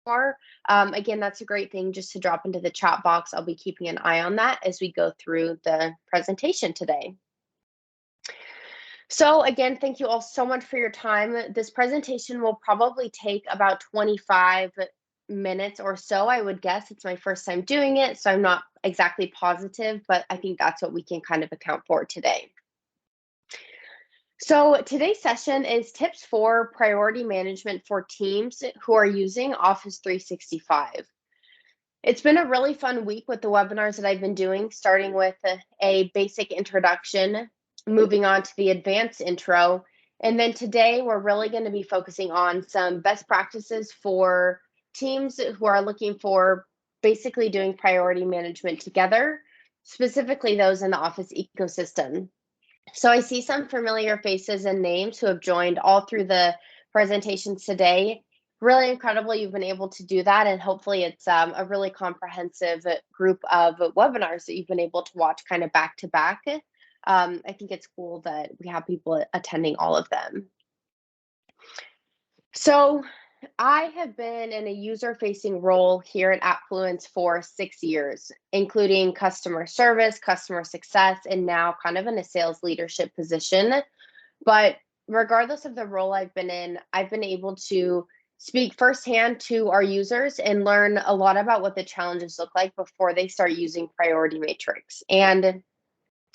more, again, that's a great thing just to drop into the chat box. I'll be keeping an eye on that as we go through the presentation today. So again, thank you all so much for your time. This presentation will probably take about 25 minutes or so, I would guess. It's my first time doing it, so I'm not exactly positive, but I think that's what we can kind of account for today. So today's session is tips for priority management for teams who are using Office 365. It's been a really fun week with the webinars that I've been doing, starting with a basic introduction, moving on to the advanced intro. And then today we're really going to be focusing on some best practices for teams who are looking for basically doing priority management together, specifically those in the Office ecosystem. So I see some familiar faces and names who have joined all through the presentations today. Really incredible you've been able to do that, and hopefully it's a really comprehensive group of webinars that you've been able to watch kind of back to back. I think it's cool that we have people attending all of them. So I have been in a user-facing role here at Appluence for 6 years, including customer service, customer success, and now kind of in a sales leadership position. But regardless of the role I've been in, I've been able to speak firsthand to our users and learn a lot about what the challenges look like before they start using Priority Matrix. And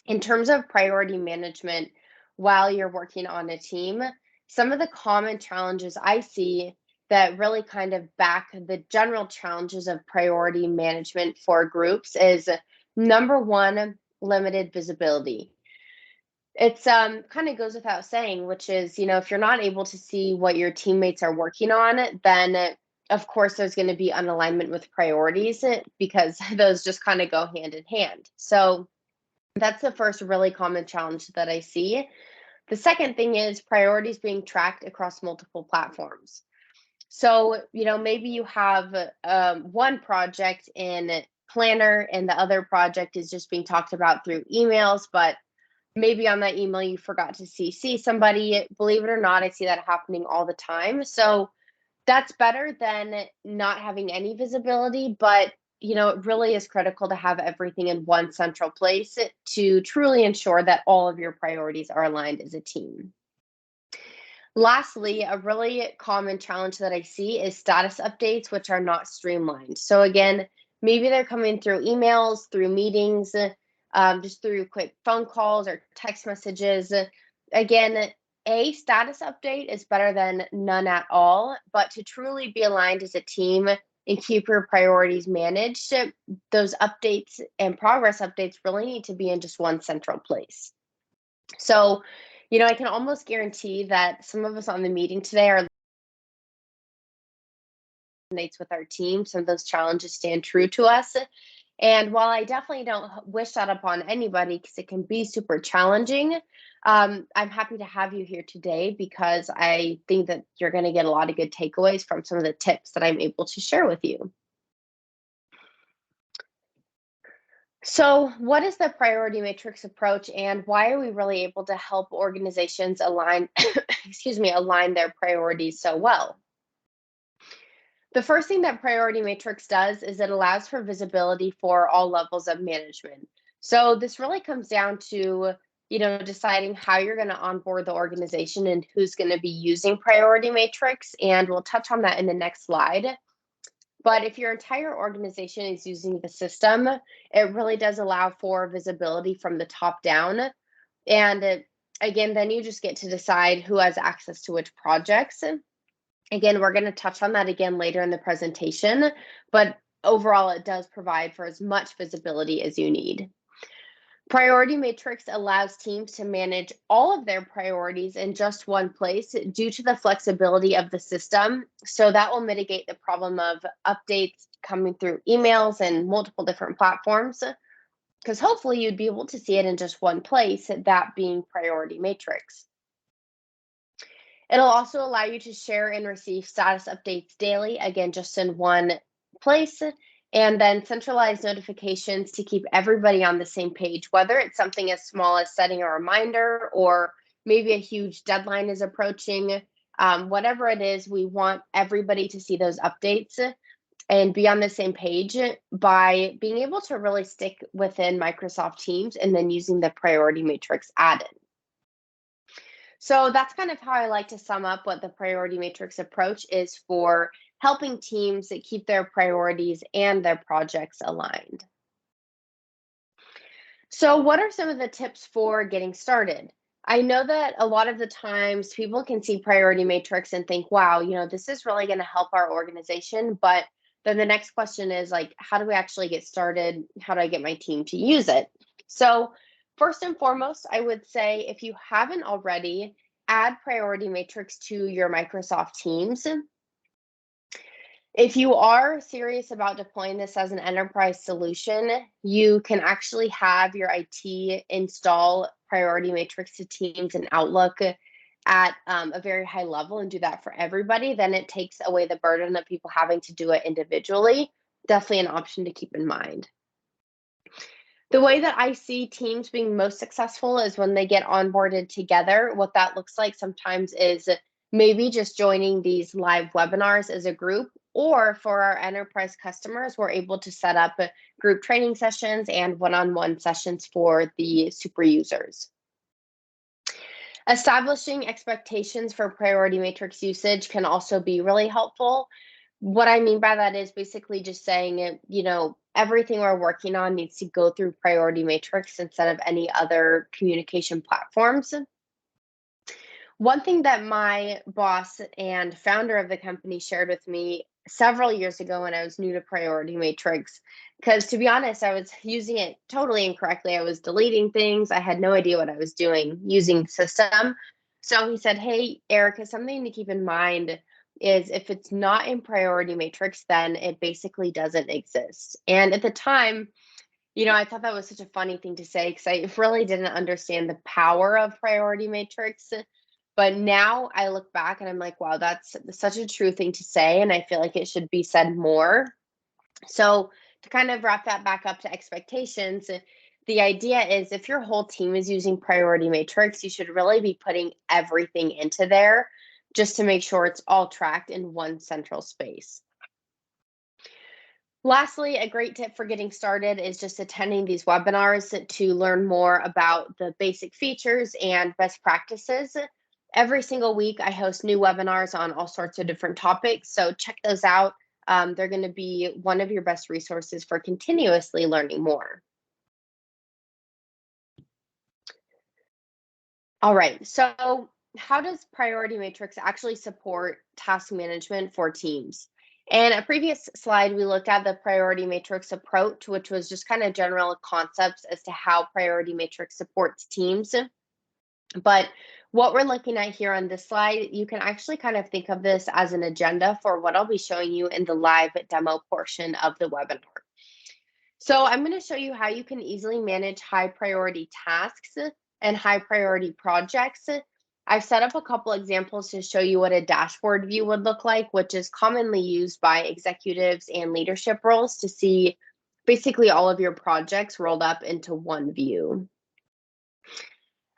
in terms of priority management, while you're working on a team, some of the common challenges I see that really kind of back the general challenges of priority management for groups is number one, limited visibility. It's kind of goes without saying, which is, if you're not able to see what your teammates are working on, then of course there's going to be an alignment with priorities because those just kind of go hand in hand. So that's the first really common challenge that I see. The second thing is priorities being tracked across multiple platforms. So, maybe you have one project in Planner and the other project is just being talked about through emails, but maybe on that email you forgot to CC somebody. Believe it or not, I see that happening all the time. So that's better than not having any visibility, but it really is critical to have everything in one central place to truly ensure that all of your priorities are aligned as a team. Lastly, a really common challenge that I see is status updates, which are not streamlined. So again, maybe they're coming through emails, through meetings, just through quick phone calls or text messages. Again, a status update is better than none at all, but to truly be aligned as a team and keep your priorities managed, those updates and progress updates really need to be in just one central place. So, I can almost guarantee that some of us on the meeting today are with our team. Some of those challenges stand true to us. And while I definitely don't wish that upon anybody because it can be super challenging, I'm happy to have you here today because I think that you're going to get a lot of good takeaways from some of the tips that I'm able to share with you. So what is the priority matrix approach and why are we really able to help organizations align, align their priorities so well? The first thing that Priority Matrix does is it allows for visibility for all levels of management. So this really comes down to, deciding how you're going to onboard the organization and who's going to be using Priority Matrix. And we'll touch on that in the next slide. But if your entire organization is using the system, it really does allow for visibility from the top down. And again, then you just get to decide who has access to which projects. Again, we're going to touch on that again later in the presentation, but overall, it does provide for as much visibility as you need. Priority Matrix allows teams to manage all of their priorities in just one place due to the flexibility of the system. So that will mitigate the problem of updates coming through emails and multiple different platforms, because hopefully you'd be able to see it in just one place, that being Priority Matrix. It'll also allow you to share and receive status updates daily, again, just in one place, and then centralized notifications to keep everybody on the same page, whether it's something as small as setting a reminder or maybe a huge deadline is approaching. Whatever it is, we want everybody to see those updates and be on the same page by being able to really stick within Microsoft Teams and then using the priority matrix added. So that's kind of how I like to sum up what the priority matrix approach is for helping teams keep their priorities and their projects aligned. So, what are some of the tips for getting started? I know that a lot of the times people can see priority matrix and think, wow, this is really going to help our organization. But then the next question is like, how do we actually get started? How do I get my team to use it? So, first and foremost, I would say if you haven't already, add priority matrix to your Microsoft Teams. If you are serious about deploying this as an enterprise solution, you can actually have your IT install priority matrix to Teams and Outlook at a very high level and do that for everybody. Then it takes away the burden of people having to do it individually. Definitely an option to keep in mind. The way that I see teams being most successful is when they get onboarded together. What that looks like sometimes is maybe just joining these live webinars as a group, or for our enterprise customers, we're able to set up group training sessions and one-on-one sessions for the super users. Establishing expectations for priority matrix usage can also be really helpful. What I mean by that is basically just saying, everything we're working on needs to go through priority matrix instead of any other communication platforms. One thing that my boss and founder of the company shared with me several years ago when I was new to priority matrix, because to be honest, I was using it totally incorrectly. I was deleting things. I had no idea what I was doing using the system. So he said, hey, Erica, something to keep in mind is if it's not in priority matrix, then it basically doesn't exist. And at the time, I thought that was such a funny thing to say because I really didn't understand the power of priority matrix. But now I look back and I'm like, wow, that's such a true thing to say. And I feel like it should be said more. So, to kind of wrap that back up to expectations, the idea is if your whole team is using priority matrix, you should really be putting everything into there just to make sure it's all tracked in one central space. Lastly, a great tip for getting started is just attending these webinars to learn more about the basic features and best practices. Every single week, I host new webinars on all sorts of different topics, so check those out. They're going to be one of your best resources for continuously learning more. All right, so how does priority matrix actually support task management for teams? In a previous slide, we looked at the priority matrix approach, which was just kind of general concepts as to how priority matrix supports teams. But what we're looking at here on this slide, you can actually kind of think of this as an agenda for what I'll be showing you in the live demo portion of the webinar. So I'm going to show you how you can easily manage high priority tasks and high priority projects. I've set up a couple examples to show you what a dashboard view would look like, which is commonly used by executives and leadership roles to see basically all of your projects rolled up into one view.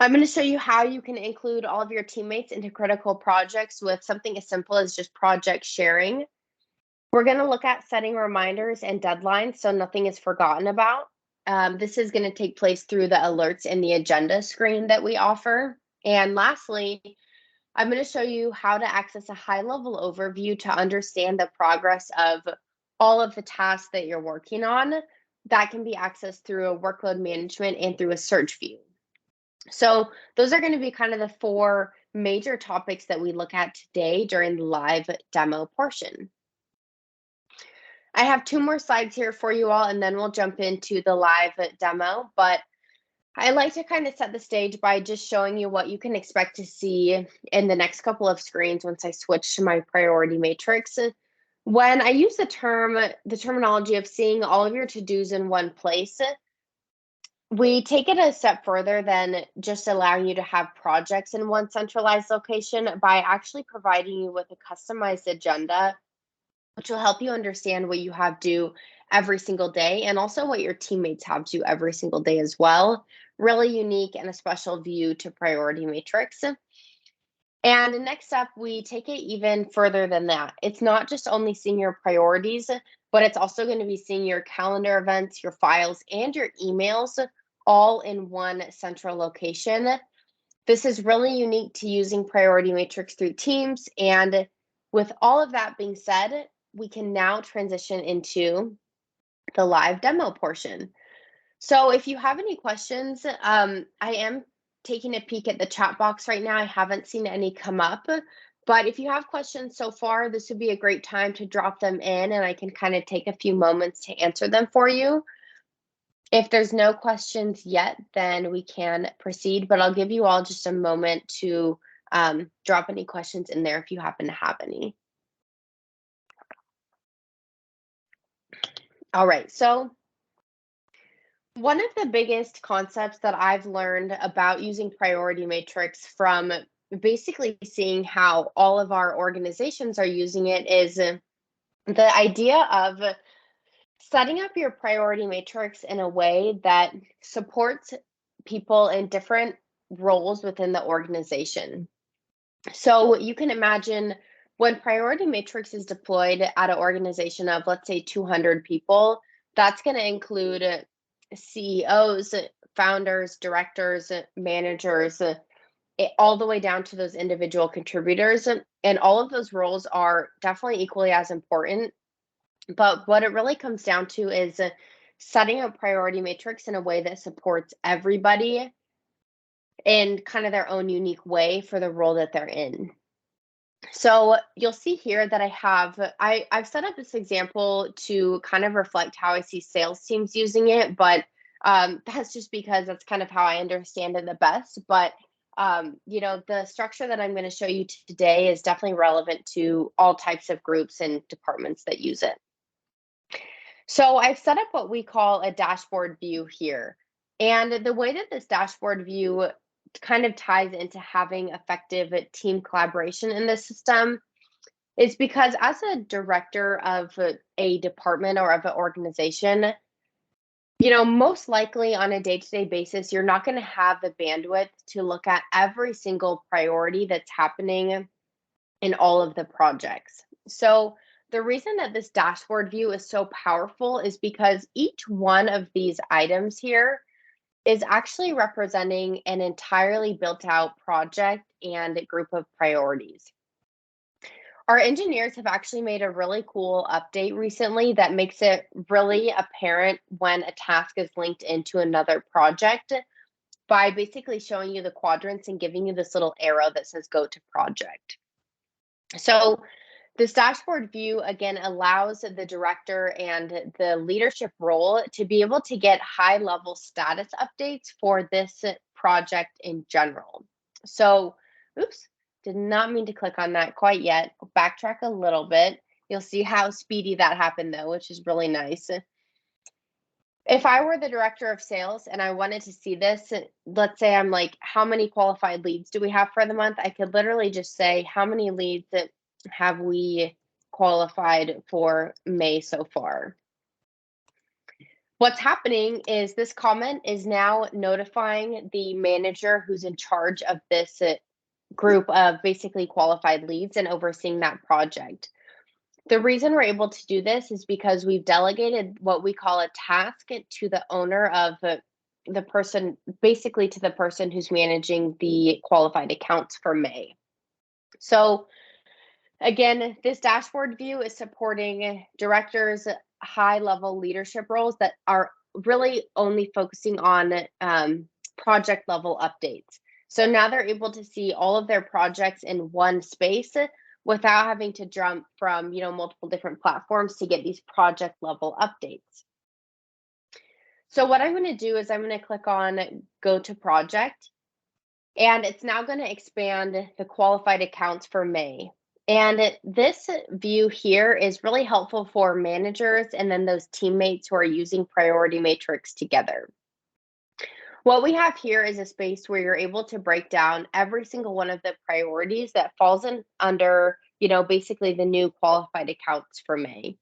I'm going to show you how you can include all of your teammates into critical projects with something as simple as just project sharing. We're going to look at setting reminders and deadlines so nothing is forgotten about. This is going to take place through the alerts in the agenda screen that we offer. And lastly, I'm going to show you how to access a high-level overview to understand the progress of all of the tasks that you're working on. That can be accessed through a workload management and through a search view. So those are going to be kind of the four major topics that we look at today during the live demo portion. I have two more slides here for you all, and then we'll jump into the live demo. But I like to kind of set the stage by just showing you what you can expect to see in the next couple of screens once I switch to my priority matrix. When I use the terminology of seeing all of your to-dos in one place, we take it a step further than just allowing you to have projects in one centralized location by actually providing you with a customized agenda, which will help you understand what you have due every single day and also what your teammates have due every single day as well. Really unique and a special view to priority matrix. And next up, we take it even further than that. It's not just only seeing your priorities, but it's also going to be seeing your calendar events, your files, and your emails all in one central location. This is really unique to using Priority Matrix through Teams. And with all of that being said, we can now transition into the live demo portion. So if you have any questions, I am taking a peek at the chat box right now. I haven't seen any come up, but if you have questions so far, this would be a great time to drop them in and I can kind of take a few moments to answer them for you. If there's no questions yet, then we can proceed, but I'll give you all just a moment to drop any questions in there if you happen to have any. All right, so one of the biggest concepts that I've learned about using Priority Matrix from basically seeing how all of our organizations are using it is the idea of setting up your Priority Matrix in a way that supports people in different roles within the organization. So you can imagine when Priority Matrix is deployed at an organization of, let's say, 200 people, that's going to include CEOs, founders, directors, managers, all the way down to those individual contributors. And all of those roles are definitely equally as important. But what it really comes down to is setting a priority matrix in a way that supports everybody in kind of their own unique way for the role that they're in. So you'll see here that I've set up this example to kind of reflect how I see sales teams using it, but that's just because that's kind of how I understand it the best. But the structure that I'm going to show you today is definitely relevant to all types of groups and departments that use it. So I've set up what we call a dashboard view here. And the way that this dashboard view kind of ties into having effective team collaboration in this system is because as a director of a department or of an organization, most likely on a day-to-day basis, you're not going to have the bandwidth to look at every single priority that's happening in all of the projects. So the reason that this dashboard view is so powerful is because each one of these items here is actually representing an entirely built out project and a group of priorities. Our engineers have actually made a really cool update recently that makes it really apparent when a task is linked into another project by basically showing you the quadrants and giving you this little arrow that says go to project. So this dashboard view, again, allows the director and the leadership role to be able to get high-level status updates for this project in general. So, oops, did not mean to click on that quite yet. I'll backtrack a little bit. You'll see how speedy that happened, though, which is really nice. If I were the director of sales and I wanted to see this, let's say I'm like, how many qualified leads do we have for the month? I could literally just say, how many leads have we qualified for May so far? What's happening is this comment is now notifying the manager who's in charge of this group of basically qualified leads and overseeing that project. The reason we're able to do this is because we've delegated what we call a task to the owner of the person, basically to the person who's managing the qualified accounts for May. So again, this dashboard view is supporting directors, high-level leadership roles that are really only focusing on project-level updates. So now they're able to see all of their projects in one space without having to jump from multiple different platforms to get these project-level updates. So what I'm going to do is I'm going to click on Go to Project, and it's now going to expand the qualified accounts for May. And this view here is really helpful for managers and then those teammates who are using Priority Matrix together. What we have here is a space where you're able to break down every single one of the priorities that falls in under, basically the new qualified accounts for May.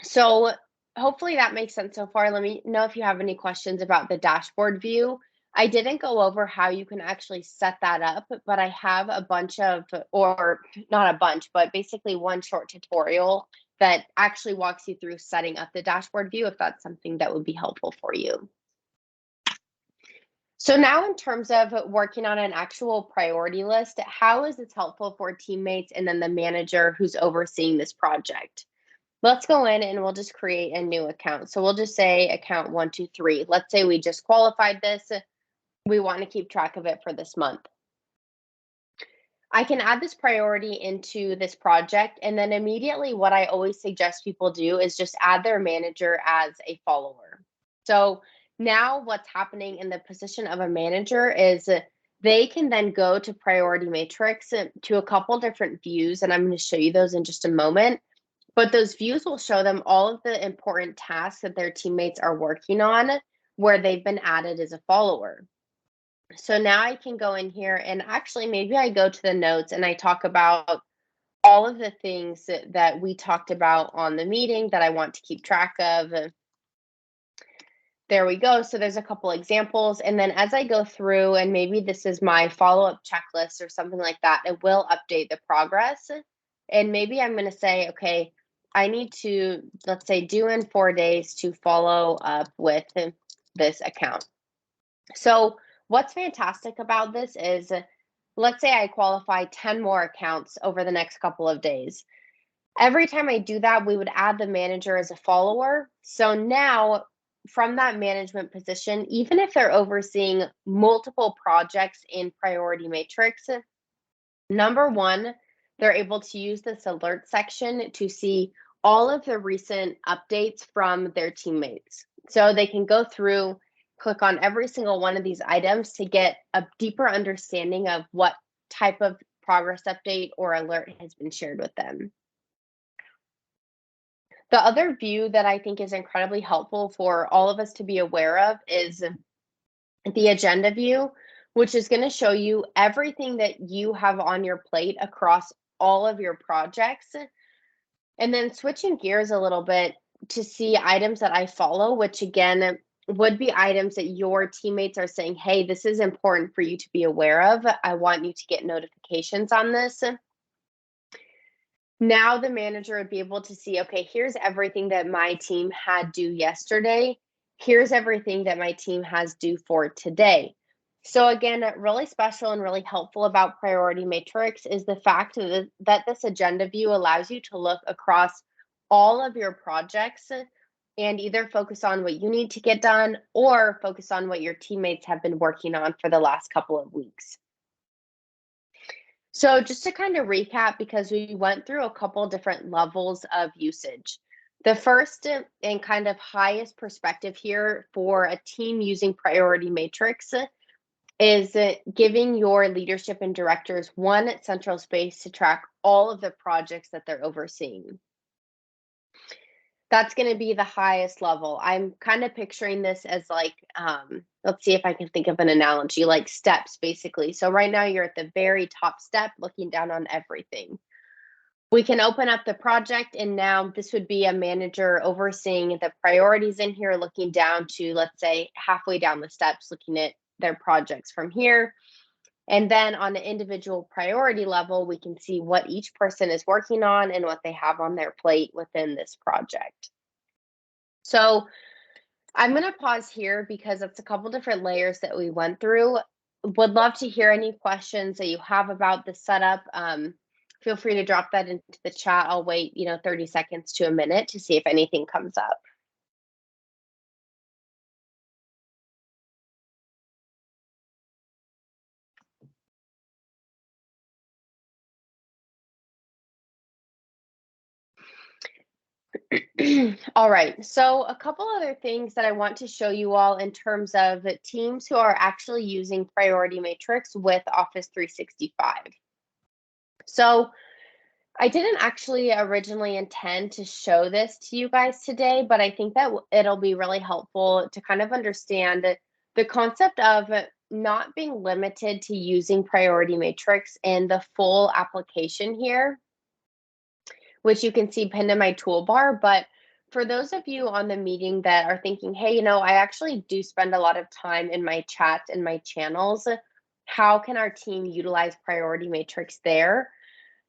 So hopefully that makes sense so far. Let me know if you have any questions about the dashboard view. I didn't go over how you can actually set that up, but I have a bunch of, or not a bunch, but basically one short tutorial that actually walks you through setting up the dashboard view if that's something that would be helpful for you. So now in terms of working on an actual priority list, how is this helpful for teammates and then the manager who's overseeing this project? Let's go in and we'll just create a new account. So we'll just say account 123. Let's say we just qualified this. We want to keep track of it for this month. I can add this priority into this project, and then immediately what I always suggest people do is just add their manager as a follower. So now what's happening in the position of a manager is they can then go to priority matrix to a couple different views, and I'm going to show you those in just a moment. But those views will show them all of the important tasks that their teammates are working on where they've been added as a follower. So now I can go in here and actually maybe I go to the notes and I talk about all of the things that we talked about on the meeting that I want to keep track of. There we go. So there's a couple examples. And then as I go through, and maybe this is my follow-up checklist or something like that, it will update the progress. And maybe I'm going to say, okay, I need to, let's say, due in 4 days to follow up with this account. So what's fantastic about this is, let's say I qualify 10 more accounts over the next couple of days. Every time I do that, we would add the manager as a follower. So now from that management position, even if they're overseeing multiple projects in priority matrix, number one, they're able to use this alert section to see all of the recent updates from their teammates. So they can go through, click on every single one of these items to get a deeper understanding of what type of progress update or alert has been shared with them. The other view that I think is incredibly helpful for all of us to be aware of is the agenda view, which is going to show you everything that you have on your plate across all of your projects. And then switching gears a little bit to see items that I follow, which again would be items that your teammates are saying, hey, this is important for you to be aware of. I want you to get notifications on this. Now the manager would be able to see, okay, here's everything that my team had due yesterday. Here's everything that my team has due for today. So again, really special and really helpful about Priority Matrix is the fact that this agenda view allows you to look across all of your projects and either focus on what you need to get done or focus on what your teammates have been working on for the last couple of weeks. So just to kind of recap, because we went through a couple different levels of usage. The first and kind of highest perspective here for a team using Priority Matrix is giving your leadership and directors one central space to track all of the projects that they're overseeing. That's going to be the highest level. I'm kind of picturing this as like, let's see if I can think of an analogy, like steps basically. So right now you're at the very top step looking down on everything. We can open up the project and now this would be a manager overseeing the priorities in here, looking down to, let's say, halfway down the steps, looking at their projects from here. And then on the individual priority level, we can see what each person is working on and what they have on their plate within this project. So I'm going to pause here because it's a couple different layers that we went through. Would love to hear any questions that you have about the setup. Feel free to drop that into the chat. I'll wait, 30 seconds to a minute to see if anything comes up. All right, so a couple other things that I want to show you all in terms of teams who are actually using Priority Matrix with Office 365. So I didn't actually originally intend to show this to you guys today, but I think that it'll be really helpful to kind of understand the concept of not being limited to using Priority Matrix and the full application here, which you can see pinned in my toolbar. But for those of you on the meeting that are thinking, hey, I actually do spend a lot of time in my chats and my channels. How can our team utilize priority matrix there?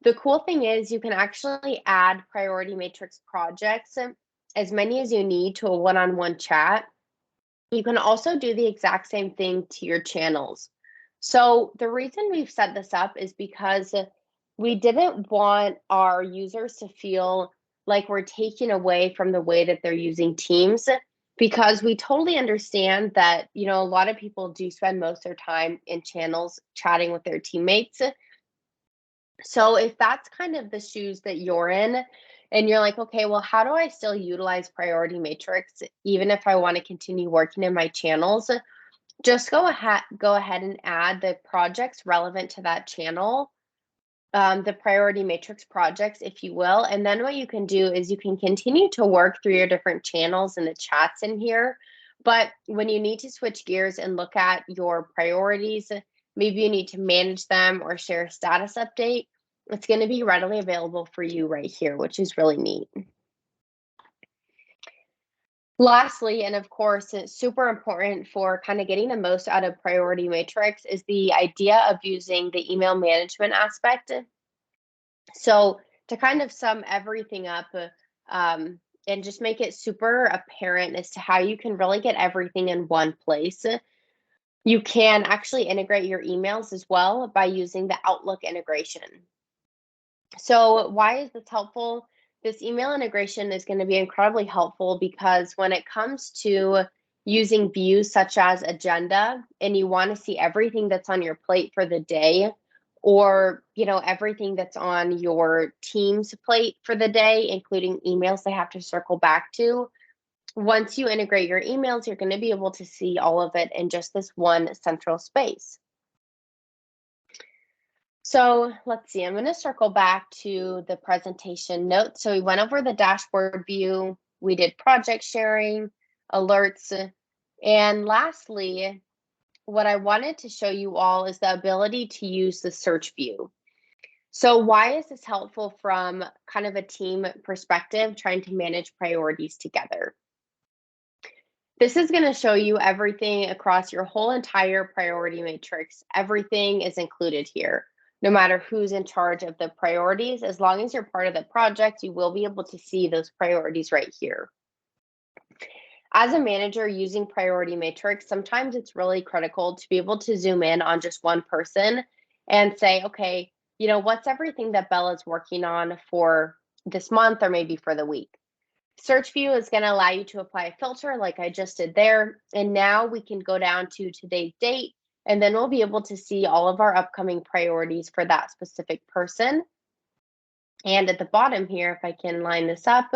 The cool thing is you can actually add priority matrix projects, as many as you need, to a one-on-one chat. You can also do the exact same thing to your channels. So the reason we've set this up is because we didn't want our users to feel like we're taking away from the way that they're using Teams, because we totally understand that, a lot of people do spend most of their time in channels chatting with their teammates. So if that's kind of the shoes that you're in, and you're like, okay, well, how do I still utilize priority matrix even if I want to continue working in my channels? Just go ahead and add the projects relevant to that channel, the priority matrix projects, if you will. And then what you can do is you can continue to work through your different channels and the chats in here. But when you need to switch gears and look at your priorities, maybe you need to manage them or share a status update, it's going to be readily available for you right here, which is really neat. Lastly, and of course, it's super important for kind of getting the most out of priority matrix, is the idea of using the email management aspect. So to kind of sum everything up, and just make it super apparent as to how you can really get everything in one place, you can actually integrate your emails as well by using the Outlook integration. So why is this helpful? This email integration is going to be incredibly helpful because when it comes to using views such as agenda, and you want to see everything that's on your plate for the day, or everything that's on your team's plate for the day, including emails they have to circle back to, once you integrate your emails, you're going to be able to see all of it in just this one central space. So let's see, I'm going to circle back to the presentation notes. So we went over the dashboard view, we did project sharing, alerts, and lastly, what I wanted to show you all is the ability to use the search view. So why is this helpful from kind of a team perspective, trying to manage priorities together? This is going to show you everything across your whole entire priority matrix. Everything is included here. No matter who's in charge of the priorities, as long as you're part of the project, you will be able to see those priorities right here. As a manager using priority matrix, sometimes it's really critical to be able to zoom in on just one person and say, okay, what's everything that Bella's working on for this month or maybe for the week? Search view is going to allow you to apply a filter like I just did there. And now we can go down to today's date, and then we'll be able to see all of our upcoming priorities for that specific person. And at the bottom here, if I can line this up,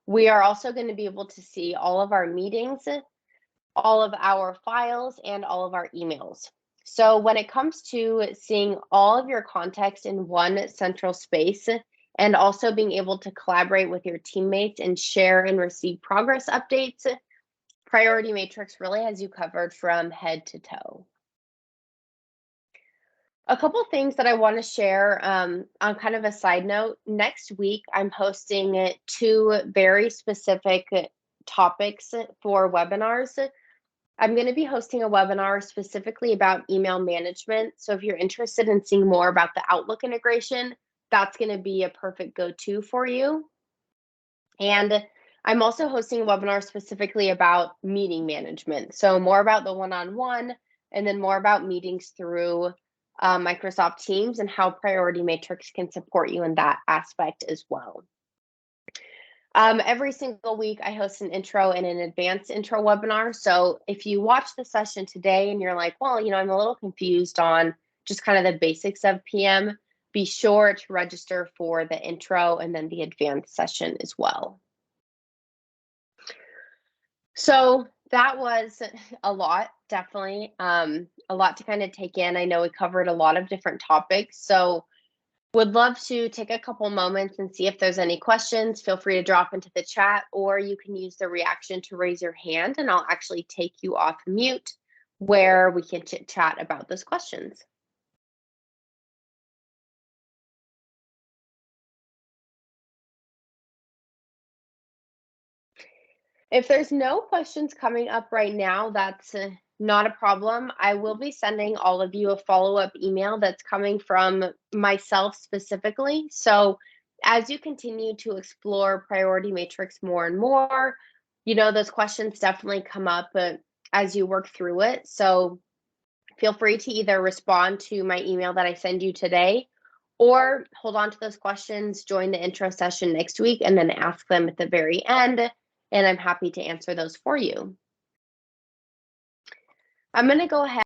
we are also going to be able to see all of our meetings, all of our files, and all of our emails. So when it comes to seeing all of your context in one central space, and also being able to collaborate with your teammates and share and receive progress updates, Priority Matrix really has you covered from head to toe. A couple things that I want to share on kind of a side note. Next week, I'm hosting two very specific topics for webinars. I'm going to be hosting a webinar specifically about email management. So if you're interested in seeing more about the Outlook integration, that's going to be a perfect go-to for you. And I'm also hosting a webinar specifically about meeting management. So more about the one-on-one, and then more about meetings through Microsoft Teams and how Priority Matrix can support you in that aspect as well. Every single week, I host an intro and an advanced intro webinar. So if you watch the session today and you're like, well, I'm a little confused on just kind of the basics of PM, be sure to register for the intro and then the advanced session as well. So that was a lot, definitely. A lot to kind of take in. I know we covered a lot of different topics. So would love to take a couple moments and see if there's any questions. Feel free to drop into the chat, or you can use the reaction to raise your hand, and I'll actually take you off mute where we can chit chat about those questions. If there's no questions coming up right now, that's not a problem. I will be sending all of you a follow-up email that's coming from myself specifically. So as you continue to explore priority matrix more and more, those questions definitely come up as you work through it. So feel free to either respond to my email that I send you today or hold on to those questions, join the intro session next week, and then ask them at the very end. And I'm happy to answer those for you. I'm going to go ahead